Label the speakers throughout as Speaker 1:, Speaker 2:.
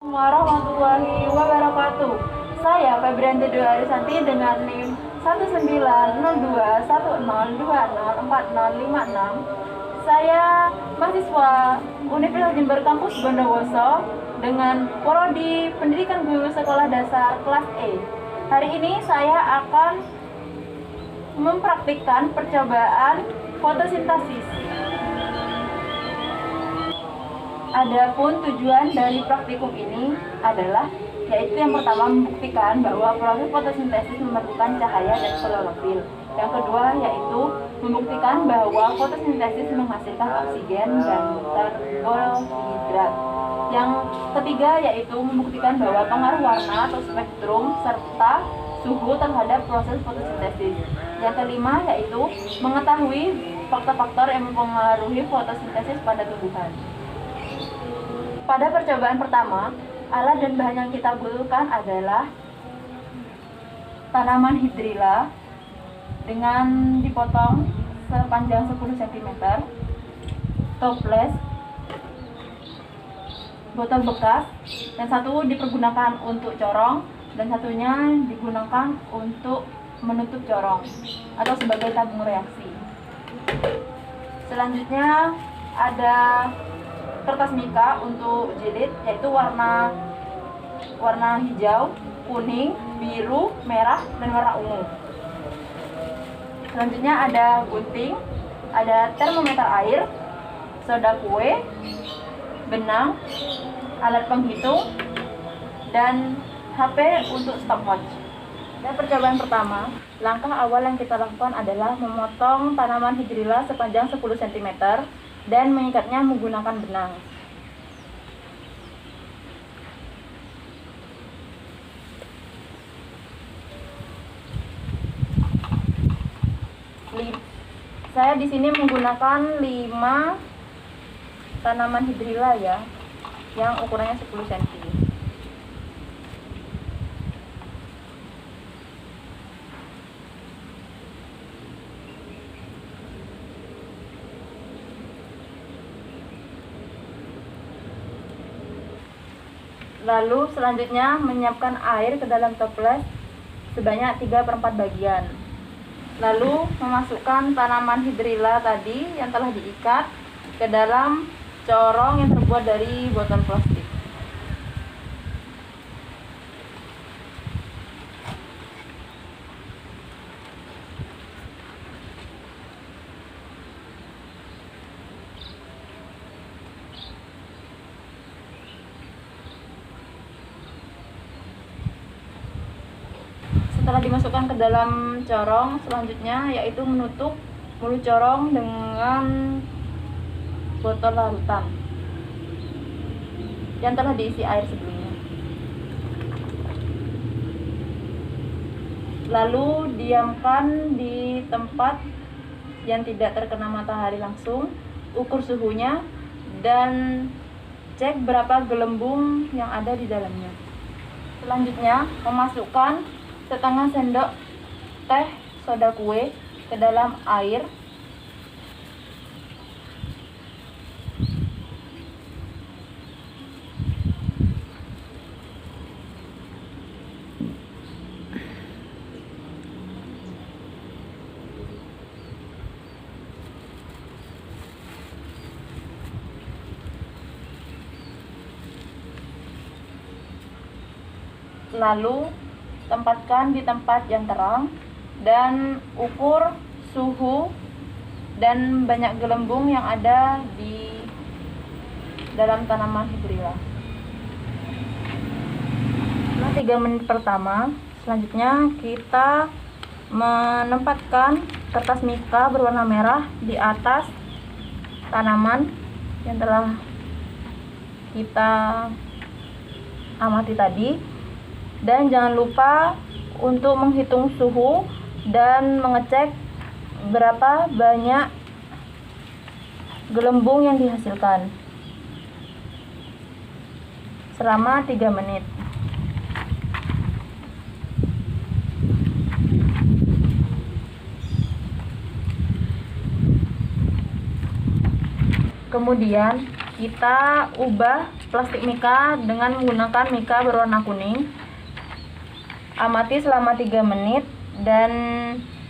Speaker 1: Warahmatullahi wabarakatuh. Saya Febrianti Dwi Arisanti dengan NIM 1902102040056. Saya mahasiswa Universitas Jember Kampus Bondowoso dengan prodi Pendidikan Guru Sekolah Dasar kelas E. Hari ini saya akan mempraktikkan percobaan fotosintesis. Adapun tujuan dari praktikum ini adalah yaitu yang pertama membuktikan bahwa proses fotosintesis memerlukan cahaya dan klorofil. Yang kedua yaitu membuktikan bahwa fotosintesis menghasilkan oksigen dan karbohidrat. Yang ketiga yaitu membuktikan bahwa pengaruh warna atau spektrum serta suhu terhadap proses fotosintesis. Yang kelima yaitu mengetahui faktor-faktor yang mempengaruhi fotosintesis pada tumbuhan. Pada percobaan pertama, alat dan bahan yang kita butuhkan adalah tanaman hidrilla dengan dipotong sepanjang 10 cm, toples, botol bekas, yang satu dipergunakan untuk corong dan satunya digunakan untuk menutup corong atau sebagai tabung reaksi. Selanjutnya ada kertas mika untuk jilid, yaitu warna hijau, kuning, biru, merah, dan warna ungu. Selanjutnya ada gunting, ada termometer air, soda kue, benang, alat penghitung, dan HP untuk stopwatch. Dan percobaan pertama, langkah awal yang kita lakukan adalah memotong tanaman hidrilla sepanjang 10 cm dan mengikatnya menggunakan benang. Saya di sini menggunakan 5 tanaman hidrilla ya, yang ukurannya 10 cm. Lalu selanjutnya menyiapkan air ke dalam toples sebanyak 3/4 bagian. Lalu memasukkan tanaman hidrilla tadi yang telah diikat ke dalam corong yang terbuat dari botol plastik. Setelah dimasukkan ke dalam corong, selanjutnya yaitu menutup mulut corong dengan botol larutan yang telah diisi air sebelumnya. Lalu diamkan di tempat yang tidak terkena matahari langsung, ukur suhunya, dan cek berapa gelembung yang ada di dalamnya. Selanjutnya memasukkan setengah sendok teh soda kue ke dalam air. Lalu tempatkan di tempat yang terang dan ukur suhu dan banyak gelembung yang ada di dalam tanaman hidrilla. Setelah 3 menit pertama, selanjutnya kita menempatkan kertas mika berwarna merah di atas tanaman yang telah kita amati tadi. Dan jangan lupa untuk menghitung suhu dan mengecek berapa banyak gelembung yang dihasilkan selama 3 menit. Kemudian kita ubah plastik mika dengan menggunakan mika berwarna kuning. Amati selama 3 menit dan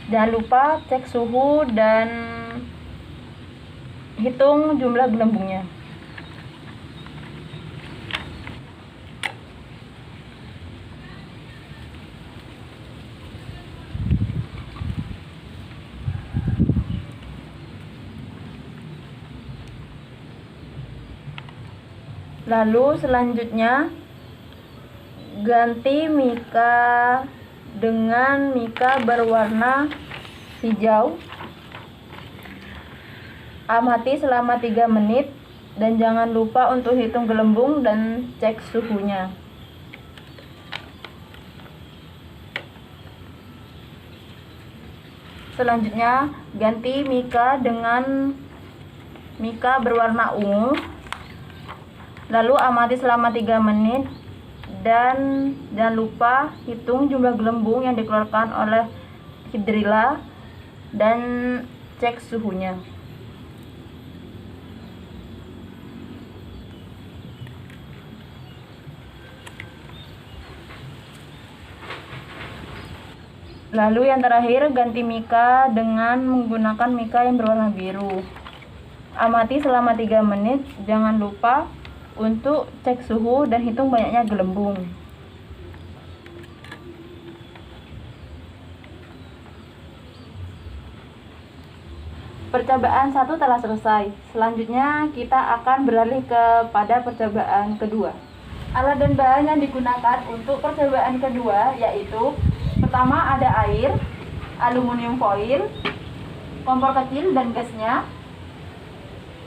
Speaker 1: jangan lupa cek suhu dan hitung jumlah gelembungnya. Lalu selanjutnya ganti mika dengan mika berwarna hijau. Amati selama 3 menit dan jangan lupa untuk hitung gelembung dan cek suhunya. Selanjutnya ganti mika dengan mika berwarna ungu. Lalu amati selama 3 menit dan jangan lupa hitung jumlah gelembung yang dikeluarkan oleh hidrilla dan cek suhunya. Lalu yang terakhir, ganti mika dengan menggunakan mika yang berwarna biru. Amati selama 3 menit, jangan lupa untuk cek suhu dan hitung banyaknya gelembung. Percobaan 1 telah selesai. Selanjutnya kita akan beralih kepada percobaan kedua. Alat dan bahan yang digunakan untuk percobaan kedua yaitu: pertama ada air, aluminium foil, kompor kecil dan gasnya,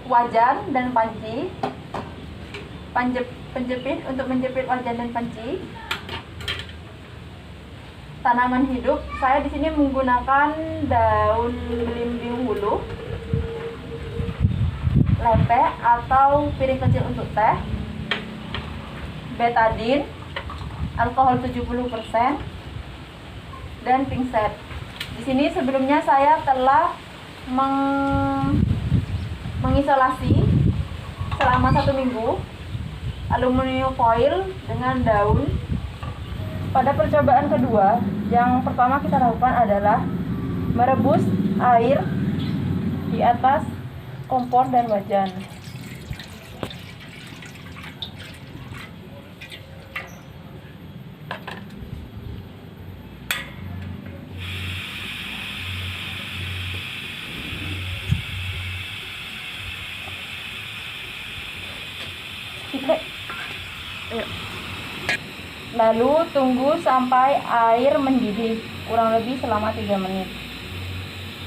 Speaker 1: wajan dan panci, penjepit untuk menjepit wajan dan panci, tanaman hidup. Saya di sini menggunakan daun belimbing hulu, lepek atau piring kecil untuk teh, betadine, alkohol 70%, dan pingset. Di sini sebelumnya saya telah mengisolasi selama 1 minggu aluminium foil dengan daun. Pada percobaan kedua, yang pertama kita lakukan adalah merebus air di atas kompor dan wajan. Lalu tunggu sampai air mendidih kurang lebih selama 3 menit.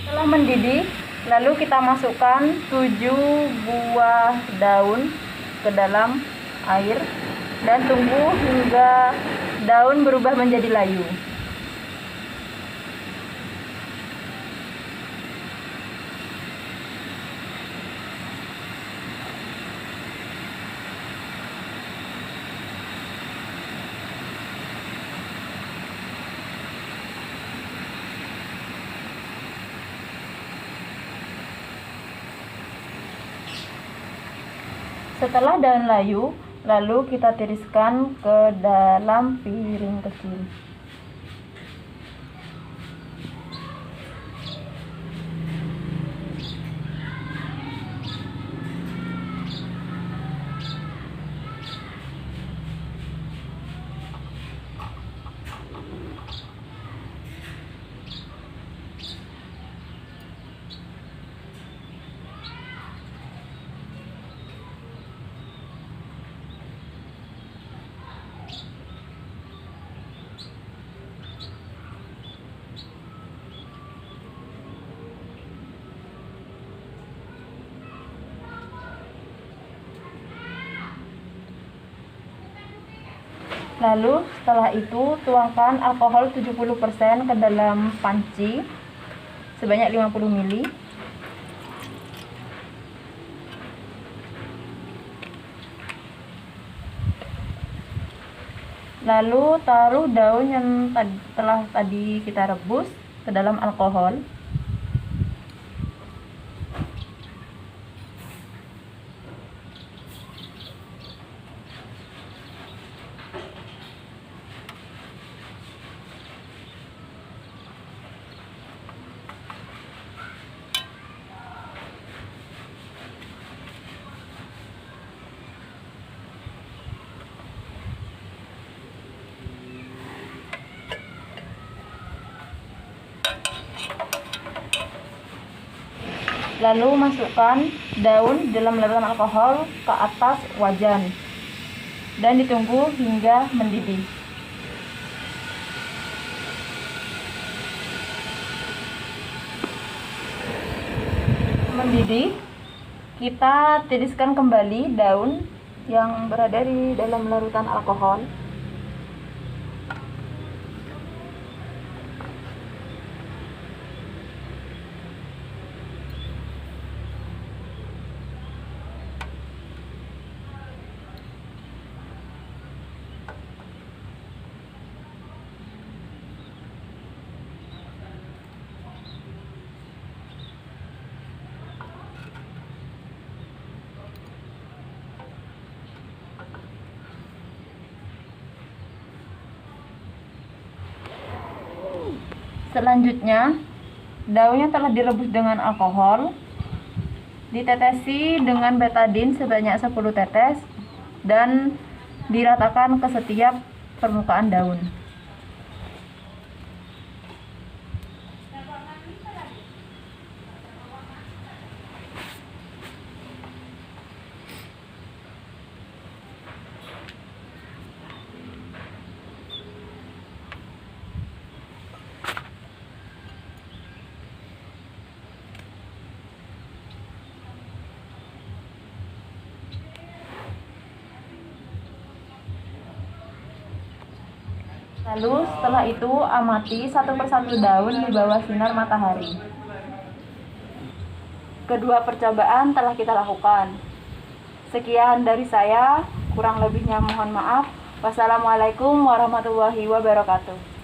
Speaker 1: Setelah mendidih, lalu kita masukkan 7 buah daun ke dalam air dan tunggu hingga daun berubah menjadi layu. Setelah daun layu, lalu kita tiriskan ke dalam piring kecil. Lalu setelah itu tuangkan alkohol 70% ke dalam panci sebanyak 50 ml. Lalu taruh daun yang telah tadi kita rebus ke dalam alkohol. Lalu masukkan daun dalam larutan alkohol ke atas wajan dan ditunggu hingga mendidih. Mendidih, kita tiriskan kembali daun yang berada di dalam larutan alkohol. Selanjutnya, daunnya telah direbus dengan alkohol, ditetesi dengan betadin sebanyak 10 tetes dan diratakan ke setiap permukaan daun. Lalu setelah itu amati satu persatu daun di bawah sinar matahari. Kedua percobaan telah kita lakukan. Sekian dari saya, kurang lebihnya mohon maaf. Wassalamualaikum warahmatullahi wabarakatuh.